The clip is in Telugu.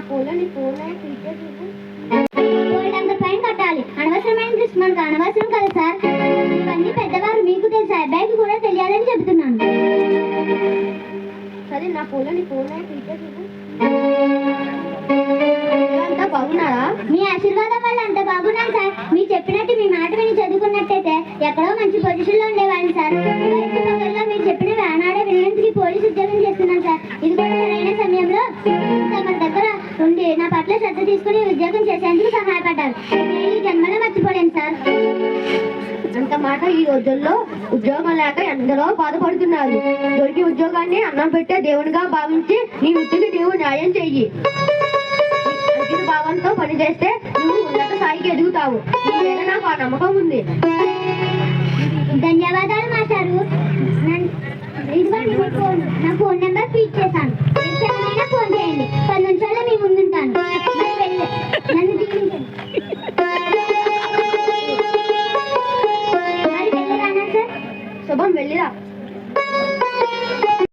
పూలని పూలే అంత పైన కట్టాలి. అనవసరమైన దృష్టి మనకు అనవసరం కదా సార్. ఇవన్నీ పెద్దవారు మీకు తెలుసా, అబ్బాయికి కూడా తెలియాలని చెబుతున్నాను. సరే నా పూలని పూలే అంతా బాగున్నారా? మీ ఆశీర్వాదం వల్ల అంత బాగున్నాను సార్. మీరు చెప్పినట్టు మీ మాట విని చదువుకున్నట్టయితే ఎక్కడో మంచి పొజిషన్ లో ఉండేవాడిని సార్. మీరు చెప్పిన ఆనాడే విన్నందుకు పోలీసు ఉద్యోగం చేస్తున్నాను సార్. ఇది కూడా సరైన సమయంలో మన దగ్గర ఉండి నా పట్ల శ్రద్ధ తీసుకుని ఉద్యోగం చేసేందుకు సహాయపడ్డారు. నేను ఈ జన్మలో మర్చిపోలేను సార్. అంత మాట ఈ రోజుల్లో ఉద్యోగం లేక ఎందరో బాధపడుతున్నారు. దొరికి ఉద్యోగాన్ని అన్నం పెట్టే దేవునిగా భావించి నీ వృత్తికి నీవు న్యాయం చెయ్యి. అంకిత భావంతో పనిచేస్తే నువ్వు ఉన్నత స్థాయికి ఎదుగుతావు. నీ మీద నాకు ఆ నమ్మకం ఉంది. ధన్యవాదాలు మాస్టారు. నా ఫోన్ నెంబర్ ఫీడ్ చేశాను. ఎప్పుడైనా ఫోన్ చేయండి. 10 నిమిషాల్లో మీ ముందుంటాను. నన్ను దీవించండి. శుభం, వెళ్ళిరా.